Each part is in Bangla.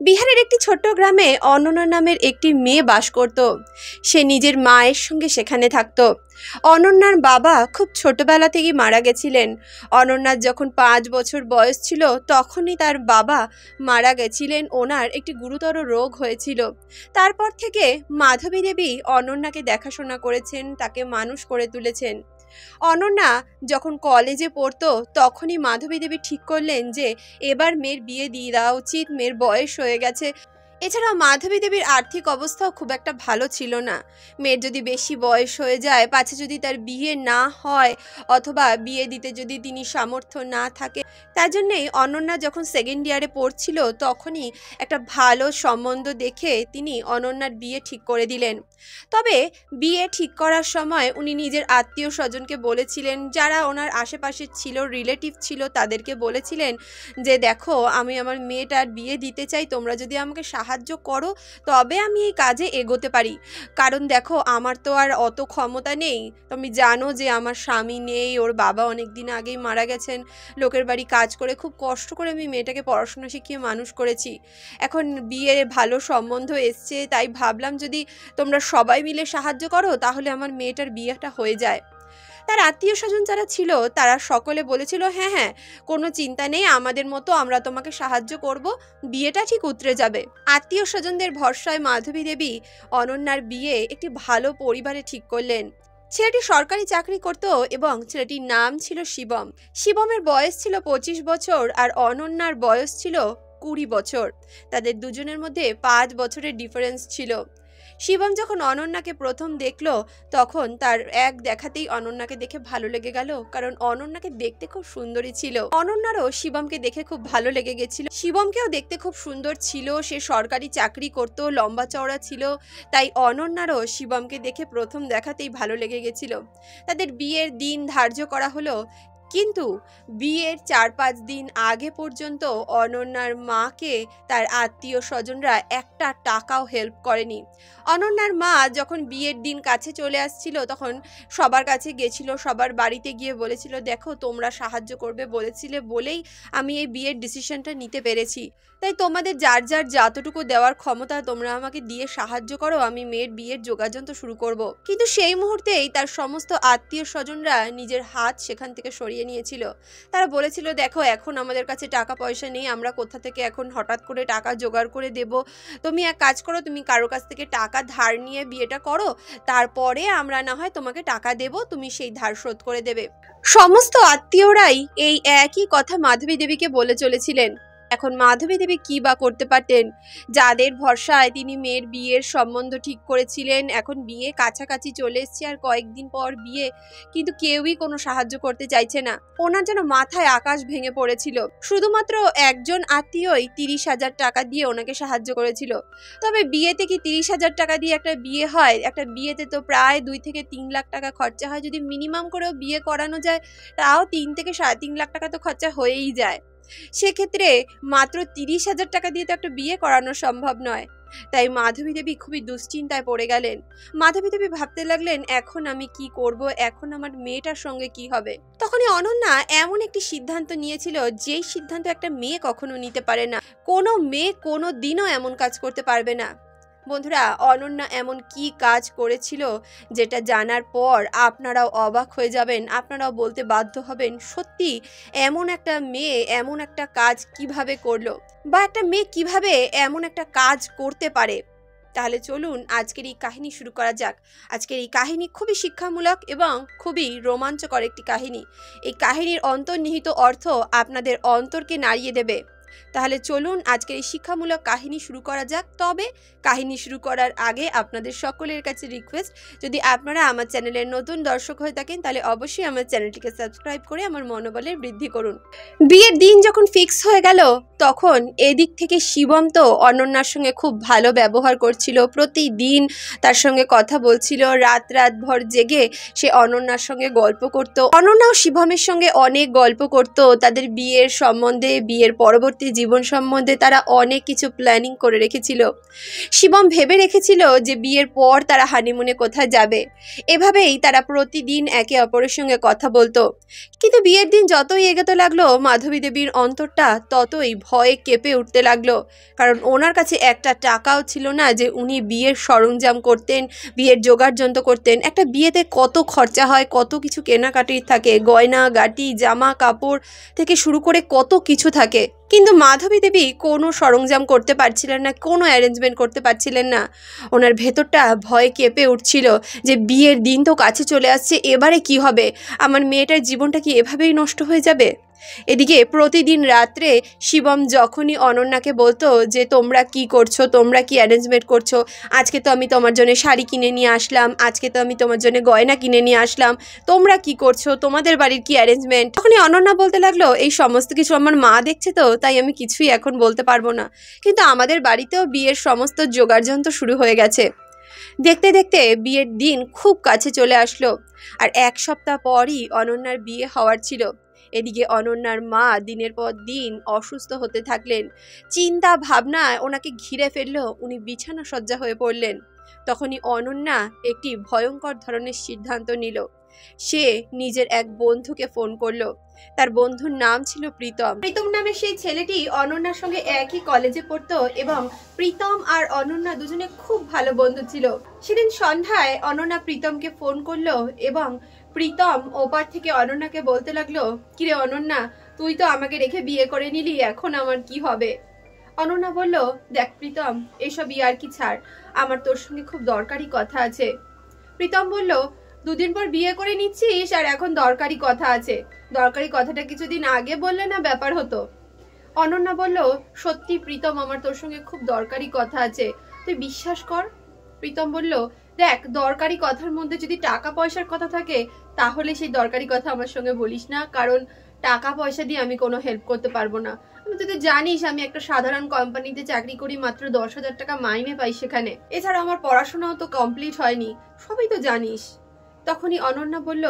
বিহারের একটি ছোট্ট গ্রামে অনন্যা নামের একটি মেয়ে বাস করত। সে নিজের মায়ের সঙ্গে সেখানে থাকত। অনন্যার বাবা খুব ছোটবেলা থেকেই মারা গেছিলেন। অনন্যার যখন 5 বছর বয়স ছিল তখনই তার বাবা মারা গেছিলেন। ওনার একটি গুরুতর রোগ হয়েছিল। তারপর থেকে মাধবী দেবী অনন্যাকে দেখাশোনা করেছেন, তাকে মানুষ করে তুলেছেন। অনন্যা যখন কলেজে পড়তো তখনই মাধবী দেবী ঠিক করলেন যে এবার মেয়ের বিয়ে দিয়ে দেওয়া উচিত, মেয়ের বয়স হয়ে গেছে। এছাড়াও মাধবী দেবীর আর্থিক অবস্থাও খুব একটা ভালো ছিল না। মেয়ের যদি বেশি বয়স হয়ে যায়, পাছে যদি তার বিয়ে না হয় অথবা বিয়ে দিতে যদি তিনি সামর্থ্য না থাকে, তার জন্যেই অনন্যা যখন 2nd ইয়ারে পড়ছিল তখনই একটা ভালো সম্বন্ধ দেখে তিনি অনন্যার বিয়ে ঠিক করে দিলেন। তবে বিয়ে ঠিক করার সময় উনি নিজের আত্মীয় স্বজনকে বলেছিলেন, যারা ওনার আশেপাশে ছিল, রিলেটিভ ছিল, তাদেরকে বলেছিলেন যে দেখো, আমি আমার মেয়েটার বিয়ে দিতে চাই, তোমরা যদি আমাকে সাহায্য করো তবে আমি এই কাজে এগোতে পারি। কারণ দেখো, আমার তো আর অত ক্ষমতা নেই। তুমি জানো যে আমার স্বামী নেই, ওর বাবা অনেক দিন আগেই মারা গেছেন। লোকের বাড়ি কাজ করে খুব কষ্ট করে আমি মেয়েটাকে পড়াশোনা শিখিয়ে মানুষ করেছি। এখন বিয়ে ভালো সম্বন্ধ এসছে, তাই ভাবলাম যদি তোমরা সবাই মিলে সাহায্য করো তাহলে আমার মেয়েটার বিয়েটা হয়ে যায়। তার আত্মীয় স্বজন যারা ছিল তারা সকলে বলেছিল, হ্যাঁ হ্যাঁ, কোনো চিন্তা নেই, আমাদের মতো আমরা তোমাকে সাহায্য করব, বিয়েটা ঠিক উতরে যাবে। আত্মীয় স্বজনদের ভরসায় মাধবী দেবী অনন্যার বিয়ে একটি ভালো পরিবারে ঠিক করলেন। ছেলেটি সরকারি চাকরি করত এবং ছেলেটির নাম ছিল শিবম। শিবমের বয়স ছিল 25 বছর আর অনন্যার বয়স ছিল 20 বছর। তাদের দুজনের মধ্যে 5 বছরের ডিফারেন্স ছিল। শিবম যখন অনন্যাকে প্রথম দেখলো তখন তার এক দেখাতেই অনন্যাকে দেখে ভালো লেগে গেল, কারণ অনন্যাকে দেখতে খুব সুন্দরী ছিল। অনন্যারও শিবমকে দেখে খুব ভালো লেগে গেছিল। শিবমকেও দেখতে খুব সুন্দর ছিল, সে সরকারি চাকরি করত, লম্বা চওড়া ছিল, তাই অনন্যারও শিবমকে দেখে প্রথম দেখাতেই ভালো লেগে গেছিল। তাদের বিয়ের দিন ধার্য করা হলো, কিন্তু বিয়ের 4-5 দিন আগে পর্যন্ত অনন্যার মাকে তার আত্মীয় স্বজনরা একটা টাকাও হেল্প করেনি। অনন্যার মা যখন বিয়ের দিন কাছে চলে আসছিল তখন সবার কাছে গেছিল, সবার বাড়িতে গিয়ে বলেছিল, দেখো তোমরা সাহায্য করবে বলেছিলে বলেই আমি এই বিয়ের ডিসিশনটা নিতে পেরেছি, তাই তোমাদের যার যার যতটুকু দেওয়ার ক্ষমতা তোমরা আমাকে দিয়ে সাহায্য করো, আমি মেয়ের বিয়ের যোগাযোগ শুরু করব। কিন্তু সেই মুহূর্তেই তার সমস্ত আত্মীয় স্বজনরা নিজের হাত সেখান থেকে সরিয়ে নিয়েছিল। তারা বলেছিল, দেখো এখন আমাদের কাছে টাকা পয়সা নেই, আমরা কোথা থেকে এখন হঠাৎ করে টাকা জোগাড় করে দেব, তুমি এক কাজ করো, তুমি কারো কাছ থেকে টাকা ধার নিয়ে বিয়েটা করো, তারপরে আমরা না হয় তোমাকে টাকা দেব, তুমি সেই ধার শোধ করে দেবে। সমস্ত আত্মীয়রাই এই একই কথা মাধবী দেবীকে বলে চলেছিলেন। এখন মাধবী দেবী কি বা করতে পারতেন? যাদের ভরসায় তিনি মেয়ের বিয়ের সম্বন্ধ ঠিক করেছিলেন, এখন বিয়ে কাছাকাছি চলে এসছে আর কয়েকদিন পর বিয়ে, কিন্তু কেউই কোনো সাহায্য করতে চাইছে না। ওনার যেন মাথায় আকাশ ভেঙে পড়েছিল। শুধুমাত্র একজন আত্মীয়ই 30,000 টাকা দিয়ে ওনাকে সাহায্য করেছিল। তবে বিয়েতে কি 30,000 টাকা দিয়ে একটা বিয়ে হয়? একটা বিয়েতে তো প্রায় 2 থেকে 3 লাখ টাকা খরচা হয়। যদি মিনিমাম করেও বিয়ে করানো যায় তাও 3 থেকে 3.5 লাখ টাকা তো খরচা হয়েই যায়। সেক্ষেত্রে মাত্র 30,000 টাকা দিয়ে তো একটা বিয়ে করানো সম্ভব নয়। তাই মাধবী দেবী খুবই দুশ্চিন্তায় পড়ে গেলেন। মাধবী দেবী ভাবতে লাগলেন, এখন আমি কি করব, এখন আমার মেয়েটার সঙ্গে কি হবে। তখনই অনন্যা এমন একটি সিদ্ধান্ত নিয়েছিল যেই সিদ্ধান্ত একটা মেয়ে কখনো নিতে পারে না। কোনো মেয়ে কোনো দিনও এমন কাজ করতে পারবে না। বন্ধুরা, অনন্যা এমন কি কাজ করেছিল যেটা জানার পর আপনারাও অবাক হয়ে যাবেন, আপনারাও বলতে বাধ্য হবেন, সত্যি এমন একটা মেয়ে এমন একটা কাজ কিভাবে করলো, বা একটা মেয়ে কিভাবে এমন একটা কাজ করতে পারে। তাহলে চলুন আজকের এই কাহিনী শুরু করা যাক। আজকের এই কাহিনী খুবই শিক্ষামূলক এবং খুবই রোমাঞ্চকর একটি কাহিনী। এই কাহিনীর অন্তর্নিহিত অর্থ আপনাদের অন্তরকে নাড়িয়ে দেবে। তাহলে চলুন আজকের এই শিক্ষামূলক কাহিনী শুরু করা যাক। তবে কাহিনী শুরু করার আগে আপনাদের সকলের কাছে রিকোয়েস্ট, যদি আপনারা আমার চ্যানেলের নতুন দর্শক হয়ে থাকেন তাহলে অবশ্যই আমার চ্যানেলটিকে সাবস্ক্রাইব করে আমার মনোবলের বৃদ্ধি করুন। বিয়ের দিন যখন ফিক্স হয়ে গেল তখন এদিক থেকে শিবম তো অনন্যার সঙ্গে খুব ভালো ব্যবহার করছিল, প্রতিদিন তার সঙ্গে কথা বলছিল, রাত ভর জেগে সে অনন্যার সঙ্গে গল্প করত। অনন্যাও শিবমের সঙ্গে অনেক গল্প করত তাদের বিয়ের সম্বন্ধে, বিয়ের পরবর্তী পরবর্তী জীবন সম্বন্ধে তারা অনেক কিছু প্ল্যানিং করে রেখেছিল। শিবম ভেবে রেখেছিল যে বিয়ের পর তারা হানিমুনে কোথায় যাবে। এভাবেই তারা প্রতিদিন একে অপরের সঙ্গে কথা বলতো। কিন্তু বিয়ের দিন যতই এগোতে লাগলো মাধবী দেবীর অন্তরটা ততই ভয়ে কেঁপে উঠতে লাগলো। কারণ ওনার কাছে একটা টাকাও ছিল না যে উনি বিয়ের সরঞ্জাম করতেন, বিয়ের জোগাড় যন্ত্র করতেন। একটা বিয়েতে কত খরচা হয়, কত কিছু কেনাকাটি থাকে, গয়না গাটি, জামা কাপড় থেকে শুরু করে কত কিছু থাকে। কিন্তু মাধবী দেবী কোনো সরঞ্জাম করতে পারছিলেন না, কোনো অ্যারেঞ্জমেন্ট করতে পারছিলেন না। ওনার ভেতরটা ভয়ে কেঁপে উঠছিল যে বিয়ের দিন তো কাছে চলে আসছে, এবারে কি হবে? আমার মেয়েটার জীবনটা কি এভাবেই নষ্ট হয়ে যাবে? এদিকে প্রতিদিন রাত্রে শিবম যখনই অনন্যাকে বলতো যে তোমরা কি করছো, তোমরা কি অ্যারেঞ্জমেন্ট করছো, আজকে তো আমি তোমার জন্য শাড়ি কিনে নিয়ে আসলাম, আজকে তো আমি তোমার জন্য গয়না কিনে নিয়ে আসলাম, তোমরা কি করছো, তোমাদের বাড়ির কি অ্যারেঞ্জমেন্ট? তখনই অনন্যা বলতে লাগলো এই সমস্ত কিছু আমার মা দেখছে তো, তাই আমি কিছুই এখন বলতে পারবো না, কিন্তু আমাদের বাড়িতেও বিয়ের সমস্ত জোগাড়যন্ত্র শুরু হয়ে গেছে। দেখতে দেখতে বিয়ের দিন খুব কাছে চলে আসলো, আর এক সপ্তাহ পরই অনন্যার বিয়ে হওয়ার ছিল। এদিকে অনন্যার মা দিনের পর দিন অসুস্থ হতে থাকলেন। চিন্তা ভাবনায় ওনাকে ঘিরে ফেললো, উনি বিছানা সজ্জা হয়ে পড়লেন। তখনই অনন্যা একটি ভয়ঙ্কর ধরনের সিদ্ধান্ত নিল। সে নিজের এক বন্ধুকে ফোন করলো। তার বন্ধুর নাম ছিল প্রীতম। প্রীতম নামের সেই ছেলেটি অনন্যার সঙ্গে একই কলেজে পড়তো এবং প্রীতম আর অনন্যা দুজনে খুব ভালো বন্ধু ছিল। সেদিন সন্ধ্যায় অনন্যা প্রীতমকে ফোন করলো এবং প্রীতম ওপার থেকে অনন্যাকে বলতে লাগলো, কিরে অনন্যা, তুই তো আমাকে রেখে বিয়ে করে নিলি, এখন আমার কি হবে? অনন্যা বলল, দেখ প্রীতম, এসব ইয়ার কি ছাড়, আমার তোর সঙ্গে খুব দরকারি কথা আছে। প্রীতম বলল, দুদিন পর বিয়ে করে নিচ্ছিস আর এখন দরকারি কথা আছে? দরকারি কথাটা কিছুদিন আগে বললে না ব্যাপার হতো। অনন্যা বলল, সত্যি প্রীতম, আমার তোর সঙ্গে খুব দরকারি কথা আছে, তুই বিশ্বাস কর। প্রীতম বলল, দেখ, দরকারি কথার মধ্যে যদি টাকা পয়সার কথা থাকে তাহলে সেই দরকারি কথা আমার সঙ্গে বলিস না, কারণ টাকা পয়সা দিয়ে আমি কোনো হেল্প করতে পারবো না। তুই তো জানিস আমি একটা সাধারণ কোম্পানিতে চাকরি করি, মাত্র 10,000 টাকা মাইনে পাই সেখানে। এছাড়া আমার পড়াশোনাও তো কমপ্লিট হয়নি, সবই তো জানিস। তখনই অনন্যা বলল,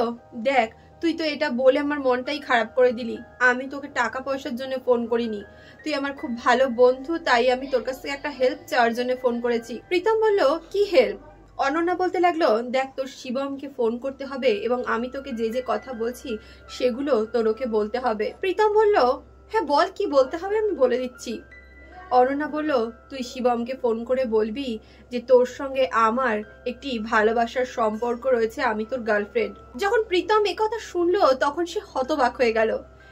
দেখ, তুই তো এটা বলে আমার মনটাই খারাপ করে দিলি। আমি তোকে টাকা পয়সার জন্য ফোন করিনি, তুই আমার খুব ভালো বন্ধু, তাই আমি তোর কাছ থেকে একটা হেল্প চাওয়ার জন্য ফোন করেছি। প্রীতম বলল, কি হেল্প? অনন্যা বলতে লাগলো, দেখ, তোর শিবমকে ফোন করতে হবে এবং আমি তোকে যে যে কথা বলছি সেগুলো তোর ওকে বলতে হবে। প্রীতম বলল, হ্যাঁ বল, কি বলতে হবে আমি বলে দিচ্ছি। অনন্যা বলল, তুই শিবমকে ফোন করে বলবি যে তোর সঙ্গে আমার একটি ভালোবাসার সম্পর্ক রয়েছে, আমি তোর গার্লফ্রেন্ড। যখন প্রীতম একথা শুনলো তখন সে হতবাক হয়ে গেল।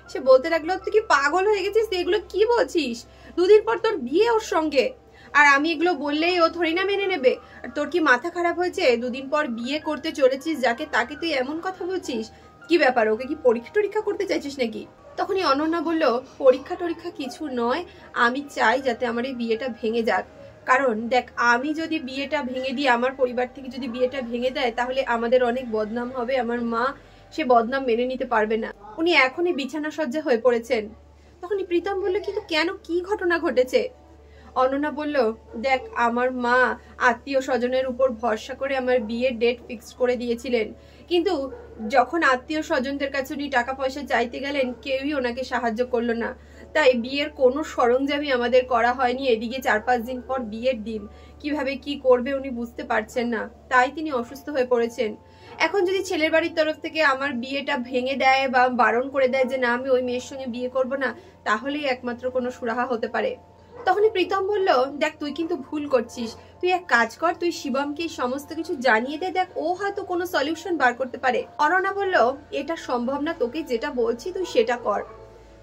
সে বলতে লাগলো, তুই কি পাগল হয়ে গেছিস? এগুলো কি বলছিস? দুদিন পর তোর বিয়ে ওর সঙ্গে, আর আমি এগুলো বললেই ও থরি না মেনে নেবে? আর তোর কি মাথা খারাপ হয়েছে? দুদিন পর বিয়ে করতে চলেছিস যাকে, তাকে তুই এমন কথা বলছিস? কি ব্যাপার, ওকে কি পরীক্ষা টরীক্ষা করতে চাইছিস নাকি? তখনই অনন্যা বলল, পরীক্ষা টরীক্ষা কিছু নয়, আমি চাই যাতে আমার এই বিয়েটা ভেঙে যাক। কারণ দেখ, আমি যদি বিয়েটা ভেঙে দিই, আমার পরিবার থেকে যদি বিয়েটা ভেঙে দেয়, তাহলে আমাদের অনেক বদনাম হবে। আমার মা সে বদনাম মেনে নিতে পারবে না। উনি এখনই বিছানা সজ্জা হয়ে পড়েছেন। তখনই প্রীতম বলল, কিন্তু কেন, কি ঘটনা ঘটেছে? অনন্যা বলল, দেখ, আমার মা আত্মীয় স্বজনের উপর ভরসা করে আমার বিয়ের ডেট ফিক্সড করে দিয়েছিলেন, কিন্তু যখন আত্মীয় স্বজনদের কাছে উনি টাকা পয়সা চাইতে গেলেন কেউই ওনাকে সাহায্য করলো না। তাই বিয়ের কোনো সরঞ্জামই আমাদের করা হয়নি। এদিকে 4-5 দিন পর বিয়ের দিন, কিভাবে কি করবে উনি বুঝতে পারছেন না, তাই তিনি অসুস্থ হয়ে পড়েছেন। এখন যদি ছেলের বাড়ির তরফ থেকে আমার বিয়েটা ভেঙে দেয় বা বারণ করে দেয় যে না, আমি ওই মেয়ের সঙ্গে বিয়ে করব না, তাহলেই একমাত্র কোনো সুরাহা হতে পারে। তখনই প্রীতম বলল, দেখ, তুই কিন্তু ভুল করছিস, তুই এক কাজ কর, তুই শিবমকে সমস্ত কিছু জানিয়ে দে, দেখ ও হয়তো কোনো সলিউশন বার করতে পারে। অনন্যা বলল, এটা সম্ভব না, তোকে যেটা বলছি তুই সেটা কর।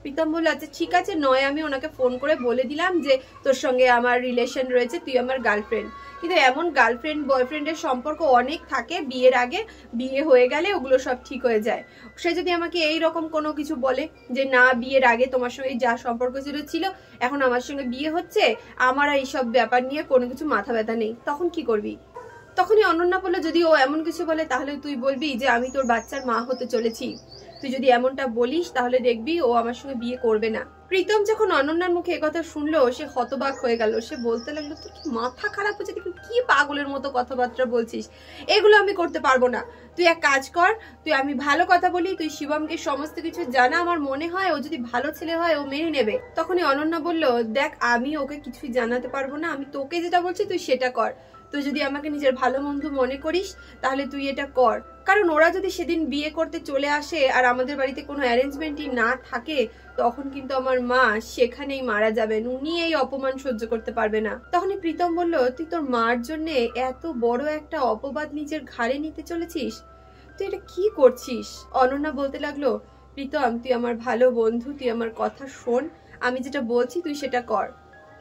প্রীতম বলল, আচ্ছা ঠিক আছে, নয় আমি ওনাকে ফোন করে বলে দিলাম যে তোর সঙ্গে আমার রিলেশন রয়েছে, তুই আমার গার্লফ্রেন্ড। কিন্তু এমন গার্লফ্রেন্ড বয়ফ্রেন্ডের সম্পর্ক অনেক থাকে, বিয়ের আগে, বিয়ে হয়ে গেলে ওগুলো সব ঠিক হয়ে যায়। সে যদি আমাকে এই রকম কোনো কিছু বলে যে না, বিয়ের আগে তোমার সঙ্গে যা সম্পর্ক ছিল, এখন আমার সঙ্গে বিয়ে হচ্ছে, আমার এইসব ব্যাপার নিয়ে কোনো কিছু মাথা ব্যথা নেই, তখন কি করবি? তখনই অনন্যা বলল, যদি ও এমন কিছু বলে তাহলে তুই বলবি যে আমি তোর বাচ্চার মা হতে চলেছি। তুই যদি এমনটা বলিস তাহলে দেখবি ও আমার সঙ্গে বিয়ে করবে না। প্রীতম যখন অনন্যার মুখে একথা শুনলো সে হতবাক হয়ে গেল। সে বলতে লাগলো, তোর কি মাথা খারাপ হচ্ছে? তুই কি পাগলের মতো কথাবার্তা বলছিস? এগুলো আমি করতে পারবো না। তুই এক কাজ কর, আমি ভালো কথা বলি, তুই শিবমকে সমস্ত কিছু জানা। আমার মনে হয় ও যদি ভালো ছেলে হয় ও মেনে নেবে। তখনই অনন্যা বলল, দেখ আমি ওকে কিছুই জানাতে পারবো না, আমি তোকে যেটা বলছি তুই সেটা কর। তুই যদি আমাকে নিজের ভালো বন্ধু মনে করিস তাহলে তুই এটা কর। কারণ ওরা যদি সেদিন বিয়ে করতে চলে আসে আর আমাদের বাড়িতে কোনো অ্যারেঞ্জমেন্টই না থাকে, তখন কিন্তু আমার মা সেখানেই মারা যাবেন। উনি এই অপমান সহ্য করতে পারবে না। তখনই প্রীতম বলল, তুই তোর মার জন্য এত বড় একটা অপবাদ নিজের ঘাড়ে নিতে চলেছিস? তুই এটা কি করছিস? অনন্যা বলতে লাগলো, প্রীতম তুই আমার ভালো বন্ধু, তুই আমার কথা শোন, আমি যেটা বলছি তুই সেটা কর।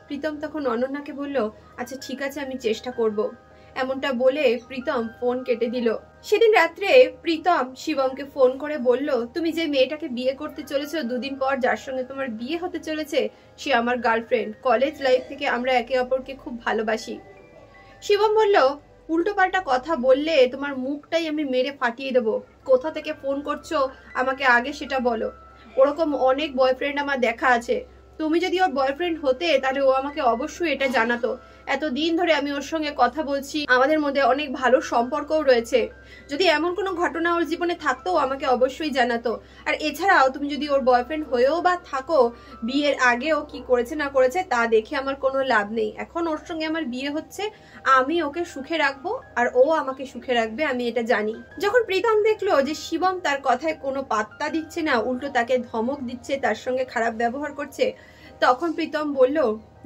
প্রীতম তখন অনন্যাকে বলল, আচ্ছা ঠিক আছে, আমি চেষ্টা করব। এমনটা বলে প্রীতম ফোন কেটে দিল। সেদিন রাত্রে প্রীতম শিবমকে ফোন করে বলল, তুমি যে মেয়েটাকে বিয়ে করতে চলেছো দুদিন পর, যার সঙ্গে তোমার বিয়ে হতে চলেছে, সে আমার গার্লফ্রেন্ড। কলেজ লাইফ থেকে আমরা একে অপরকে খুব ভালোবাসি। শিবম বলল, উল্টো পাল্টা কথা বললে তোমার মুখটাই আমি মেরে ফাটিয়ে দেবো। কোথা থেকে ফোন করছো আমাকে আগে সেটা বলো। ওরকম অনেক বয়ফ্রেন্ড আমার দেখা আছে। তুমি যদি ওর বয়ফ্রেন্ড হতে তাহলে ও আমাকে অবশ্যই এটা জানাতো। এতদিন ধরে আমি ওর সঙ্গে কথা বলছি, আমাদের মধ্যে অনেক ভালো সম্পর্কও রয়েছে। যদি এমন কোনো ঘটনা ওর জীবনে থাকতো আমাকে অবশ্যই জানাতো। আর এছাড়াও তুমি যদি ওর বয়ফ্রেন্ড হয়েও বা থাকো, বিয়ের আগে ও কি করেছে না করেছে তা দেখে আমার কোনো লাভ নেই। এখন ওর সঙ্গে আমার বিয়ে হচ্ছে, আমি ওকে সুখে রাখবো আর ও আমাকে সুখে রাখবে, আমি এটা জানি। যখন প্রীতম দেখলো যে শিবম তার কথায় কোনো পাত্তা দিচ্ছে না, উল্টো তাকে ধমক দিচ্ছে, তার সঙ্গে খারাপ ব্যবহার করছে, তখন প্রীতম বলল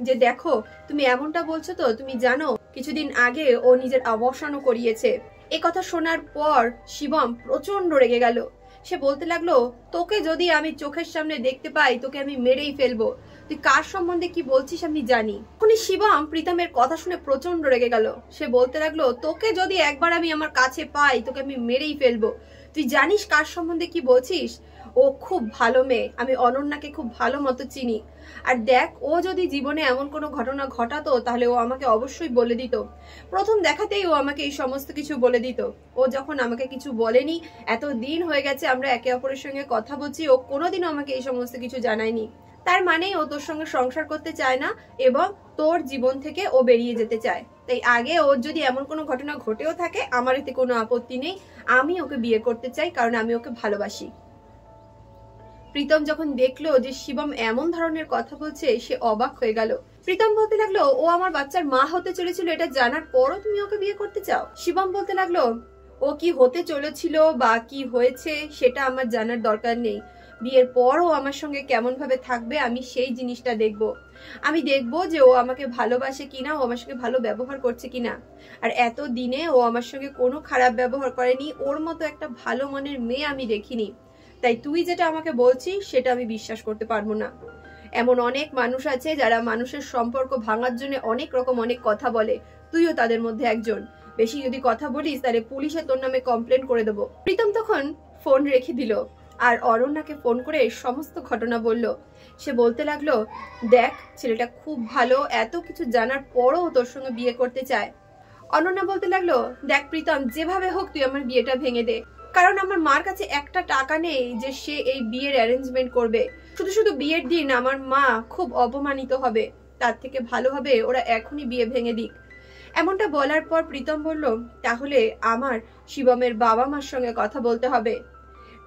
যে দেখো তুমি এমনটা বলছো তো, তুমি জানো কিছুদিন আগে ও নিজের অবসানও করিয়েছে। এ কথা শোনার পর শিবম প্রচন্ড রেগে গেল। সে বলতে লাগলো, তোকে যদি আমি চোখের সামনে দেখতে পাই তোকে আমি মেরেই ফেলবো। তুই কার সম্বন্ধে কি বলছিস আমি জানি। তখনই শিবম প্রীতমের কথা শুনে প্রচন্ড রেগে গেল। সে বলতে লাগলো, তোকে যদি একবার আমি আমার কাছে পাই তোকে আমি মেরেই ফেলবো। তুই জানিস কার সম্বন্ধে কি বলছিস? ও খুব ভালো মেয়ে, আমি অনন্যাকে খুব ভালো মতো চিনি। আর দেখ, ও যদি জীবনে এমন কোনো ঘটনা ঘটাতো তাহলে ও আমাকে অবশ্যই বলে দিত। প্রথম দেখাতেই ও আমাকে এই সমস্ত কিছু বলে দিত। ও যখন আমাকে কিছু বলেনি, এত দিন হয়ে গেছে আমরা একে অপরের সঙ্গে কথা বলছি, ও কোনোদিনও আমাকে এই সমস্ত কিছু জানায়নি। তার মানে ও তোর সঙ্গে সংসার করতে চায় না এবং তোর জীবন থেকে ও বেরিয়ে যেতে চায়। তাই আগে ওর যদি এমন কোনো ঘটনা ঘটেও থাকে আমার এতে কোনো আপত্তি নেই, আমি ওকে বিয়ে করতে চাই, কারণ আমি ওকে ভালোবাসি। প্রীতম যখন দেখলো যে শিবম এমন ধরনের কথা বলছে সে অবাক হয়ে গেল। প্রীতম বলতে লাগলো, ও আমার বাচ্চার মা হতে চলেছিল এটা জানার পরও তুমি ওকে বিয়ে করতে চাও? শিবম বলতে লাগলো, ও কি হতে চলেছিল বা কি হয়েছে সেটা আমার জানার দরকার নেই। বিয়ের পরও আমার সঙ্গে কেমন ভাবে থাকবে আমি সেই জিনিসটা দেখবো। আমি দেখবো যে ও আমাকে ভালোবাসে কিনা, ও আমার সঙ্গে ভালো ব্যবহার করছে কিনা। আর এত দিনে ও আমার সঙ্গে কোনো খারাপ ব্যবহার করেনি, ওর মতো একটা ভালো মনের মেয়ে আমি দেখিনি। তাই তুই যেটা আমাকে বলছিস সেটা আমি বিশ্বাস করতে পারবো না। এমন অনেক মানুষ আছে যারা মানুষের সম্পর্ক ভাঙার জন্য অনেক রকম অনেক কথা বলে, তুইও তাদের মধ্যে একজন। বেশি যদি কথা বলিস তাহলে পুলিশে তোর নামে কমপ্লেন করে দেবো। প্রীতম তখন ফোন রেখে দিল আর অরণ্যাকে ফোন করে সমস্ত ঘটনা বলল। সে বলতে লাগলো, দেখ ছেলেটা খুব ভালো, এত কিছু জানার পরও তোর সঙ্গে বিয়ে করতে চায়। অনন্যা বলতে লাগলো, দেখ প্রীতম, যেভাবে হোক তুই আমার বিয়েটা ভেঙে দে, কারণ আমার মার কাছে একটা টাকা নেই যে সে এই বিয়ের অ্যারেঞ্জমেন্ট করবে। শুধু শুধু বিয়ের দিন আমার মা খুব অপমানিত হবে, তার থেকে ভালো হবে ওরা এখনই বিয়ে ভেঙে দিক। এমনটা বলার পর প্রীতম বলল, তাহলে আমার শিবমের বাবা মার সঙ্গে কথা বলতে হবে।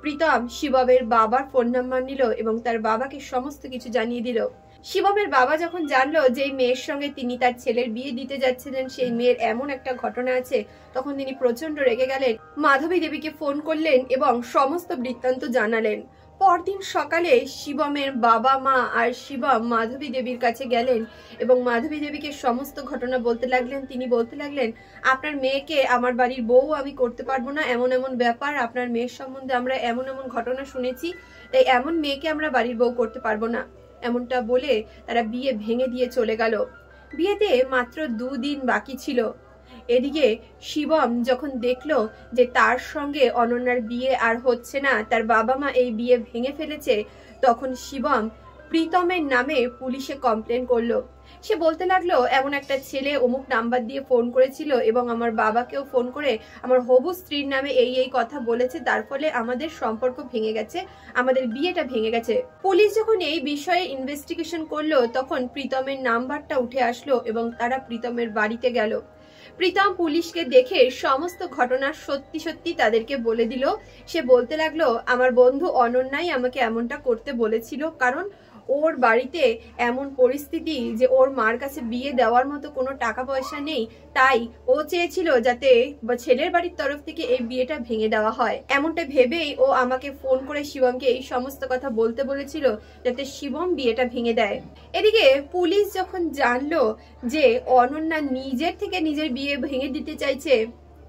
প্রীতম শিবমের বাবার ফোন নাম্বার নিল এবং তার বাবাকে সমস্ত কিছু জানিয়ে দিল। শিবমের বাবা যখন জানলো যে এই মেয়ের সঙ্গে তিনি তার ছেলের বিয়ে দিতে যাচ্ছিলেন, সেই মেয়ের এমন একটা ঘটনা আছে, তখন তিনি প্রচন্ড রেগে গেলেন। মাধবী দেবীকে ফোন করলেন এবং সমস্ত বৃত্তান্ত জানালেন। পরদিন সকালে শিবমের বাবা মা আর শিবম মাধবী দেবীর কাছে গেলেন এবং মাধবী দেবীকে সমস্ত ঘটনা বলতে লাগলেন। তিনি বলতে লাগলেন, আপনার মেয়েকে আমার বাড়ির বউ আমি করতে পারবো না, এমন এমন ব্যাপার, আপনার মেয়ের সম্বন্ধে আমরা এমন এমন ঘটনা শুনেছি, তাই এমন মেয়েকে আমরা বাড়ির বউ করতে পারবো না। এমনটা বলে তারা বিয়ে ভেঙে দিয়ে চলে গেল। বিয়েতে মাত্র 2 দিন বাকি ছিল। এদিকে শিবম যখন দেখলো যে তার সঙ্গে অনন্যার বিয়ে আর হচ্ছে না, তার বাবা মা এই বিয়ে ভেঙে ফেলেছে, তখন শিবম প্রীতমের নামে পুলিশে কমপ্লেন করলো। সে বলতে লাগলো এমন একটা ছেলে অমুক নাম্বার দিয়ে ফোন করেছিল এবং আমার বাবাকেও ফোন করে আমার হবু স্ত্রীর নামে এই কথা বলেছে, তার ফলে আমাদের সম্পর্ক ভেঙে গেছে, আমাদের বিয়েটা ভেঙে গেছে। পুলিশ যখন এই বিষয়ে ইনভেস্টিগেশন করলো তখন প্রীতমের নাম্বারটা উঠে আসলো এবং তারা প্রীতমের বাড়িতে গেল। প্রীতম পুলিশকে দেখে সমস্ত ঘটনা সত্যি সত্যি তাদেরকে বলে দিল। সে বলতে লাগলো আমার বন্ধু অনন্যাই আমাকে এমনটা করতে বলেছিল, কারণ ওর বাড়িতে এমন পরিস্থিতি যে ওর মার কাছে বিয়ে দেওয়ার মতো কোনো টাকা পয়সা নেই, তাই ও চেয়েছিল যাতে ছেলের বাড়ির তরফ থেকে এই বিয়েটা ভেঙে দেওয়া হয়। এমনটা ভেবেই ও আমাকে ফোন করে শিবমকে এই সমস্ত কথা বলতে বলেছিল যাতে শিবম বিয়েটা ভেঙে দেয়। এদিকে পুলিশ যখন জানলো যে অনন্যা নিজের থেকে নিজের বিয়ে ভেঙে দিতে চাইছে,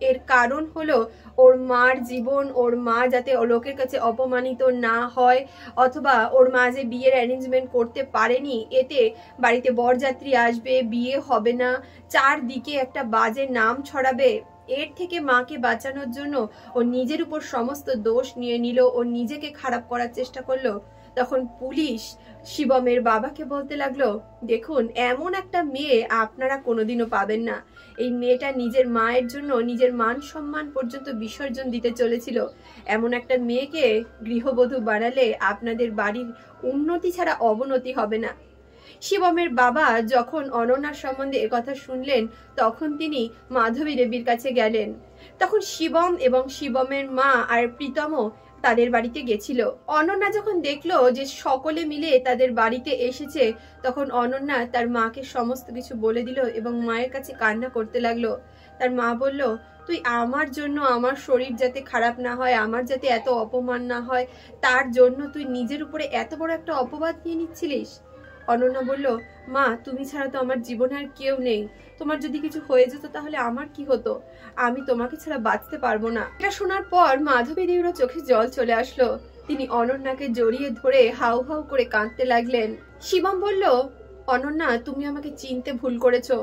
এর কারণ হলো ওর মার জীবন, ওর মা যাতে লোকের কাছে অপমানিত না হয়, অথবা ওর মা যে বিয়ের অ্যারেঞ্জমেন্ট করতে পারেনি, এতে বাড়িতে বরযাত্রী আসবে, বিয়ে হবে না, চারদিকে একটা বাজে নাম ছড়াবে, এর থেকে মাকে বাঁচানোর জন্য ও নিজের উপর সমস্ত দোষ নিয়ে নিল, ও নিজেকে খারাপ করার চেষ্টা করলো। তখন পুলিশ শিবমের বাবাকে বলতে লাগলো দেখুন এমন একটা মেয়ে আপনারা কোনোদিনও পাবেন না। এই মেয়েটা নিজের মায়ের জন্য নিজের মান সম্মান পর্যন্ত বিসর্জন দিতে চলেছিল। এমন একটা মেয়েকে গৃহবধূ বানালে আপনাদের বাড়ির উন্নতি ছাড়া অবনতি হবে না। শিবমের বাবা যখন অনন্যার সম্বন্ধে একথা শুনলেন তখন তিনি মাধবী দেবীর কাছে গেলেন। তখন শিবম এবং শিবমের মা আর প্রীতমও তাদের বাড়িতে গেছিল। অনন্যা যখন দেখলো যে সকলে মিলে তাদের বাড়িতে এসেছে তখন অনন্যা তার মাকে সমস্ত কিছু বলে দিল এবং মায়ের কাছে কান্না করতে লাগলো। তার মা বলল তুই আমার জন্য আমার শরীর যাতে খারাপ না হয়, আমার যাতে এত অপমান না হয়, তার জন্য তুই নিজের উপরে এত বড় একটা অপবাদ নিয়ে নিচ্ছিলিস। অনন্যা বলল মা তুমি ছাড়া তো আমার জীবনে আর কেউ নেই, তোমার যদি কিছু হয়ে যেত তাহলে আমার কি হতো, আমি তোমাকে ছাড়া বাঁচতে পারবো না। এটা শোনার পর মাধবী দেবীরও চোখে জল চলে আসলো। তিনি অনন্যাকে জড়িয়ে ধরে হাউ হাউ করে কাঁদতে লাগলেন। শিবম বলল অনন্যা তুমি আমাকে চিনতে ভুল করেছো,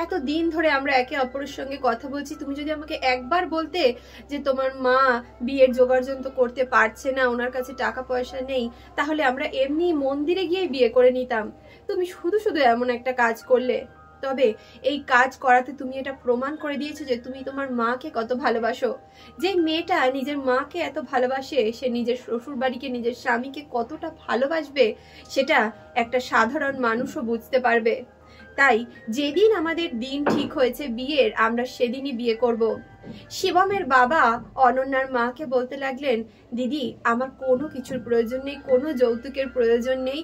এত দিন ধরে আমরা একে অপরের সঙ্গে কথা বলছি, তুমি যদি আমাকে একবার বলতে যে তোমার মা বিয়ের জোগাড়যন্ত্র করতে পারছে না, ওনার কাছে টাকা পয়সা নেই, তাহলে আমরা এমনি মন্দিরে গিয়ে বিয়ে করে নিতাম। তুমি শুধু শুধু এমন একটা কাজ করলে। তবে এই কাজ করাতে তুমি এটা প্রমাণ করে দিয়েছো যে তুমি তোমার মাকে কত ভালোবাসো। যে মেয়েটা নিজের মাকে এত ভালোবাসে সে নিজের শ্বশুর বাড়িকে নিজের স্বামীকে কতটা ভালোবাসবে সেটা একটা সাধারণ মানুষও বুঝতে পারবে। তাই যেদিন আমাদের দিন ঠিক হয়েছে বিয়ের, আমরা সেদিনই বিয়ে করব। শিবমের বাবা অনন্যার মাকে বলতে লাগলেন দিদি আমার কোনো কিছুর প্রয়োজন নেই, কোনো যৌতুকের প্রয়োজন নেই,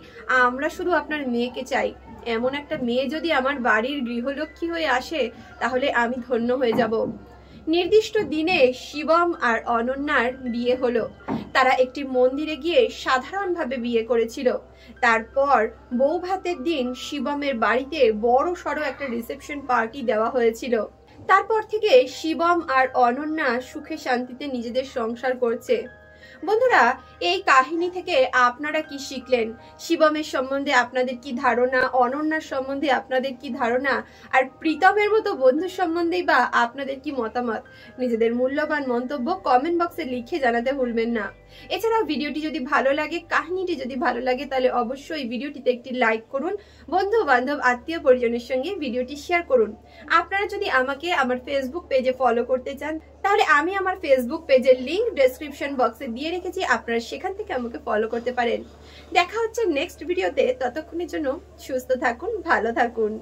আমরা শুধু আপনার মেয়েকে চাই। এমন একটা মেয়ে যদি আমার বাড়ির গৃহলক্ষ্মী হয়ে আসে তাহলে আমি ধন্য হয়ে যাব। নির্দিষ্ট দিনে শিবম আর অনন্যার বিয়ে হলো। তারা একটি মন্দিরে গিয়ে সাধারণভাবে বিয়ে করেছিল। তারপর বউ ভাতের দিন শিবমের বাড়িতে বড় সড়ো একটা রিসেপশন পার্টি দেওয়া হয়েছিল। তারপর থেকে শিবম আর অনন্যা সুখে শান্তিতে নিজেদের সংসার করছে। বন্ধুরা এই কাহিনী থেকে আপনারা কি শিখলেন? শিবমের সম্বন্ধে আপনাদের কি ধারণা, অনন্যার সম্বন্ধে আপনাদের কি ধারণা, আর প্রীতমের মতো বন্ধুর সম্বন্ধেই বা আপনাদের কি মতামত? নিজেদের মূল্যবান মন্তব্য কমেন্ট বক্সে লিখে জানাতে ভুলবেন না। এছাড়াও ভিডিওটি যদি ভালো লাগে, কাহিনীটি যদি ভালো লাগে তাহলে অবশ্যই ভিডিওটিতে একটি লাইক করুন, বন্ধু বান্ধব আত্মীয় পরিজনের সঙ্গে ভিডিওটি শেয়ার করুন। আপনারা যদি আমাকে আমার ফেসবুক পেজে ফলো করতে চান তাহলে আমি আমার ফেসবুক পেজের লিংক ডেসক্রিপশন বক্সে দিয়ে রেখেছি, আপনারা সেখান থেকে আমাকে ফলো করতে পারেন। দেখা হচ্ছে নেক্সট ভিডিওতে, ততক্ষণের জন্য সুস্থ থাকুন, ভালো থাকুন।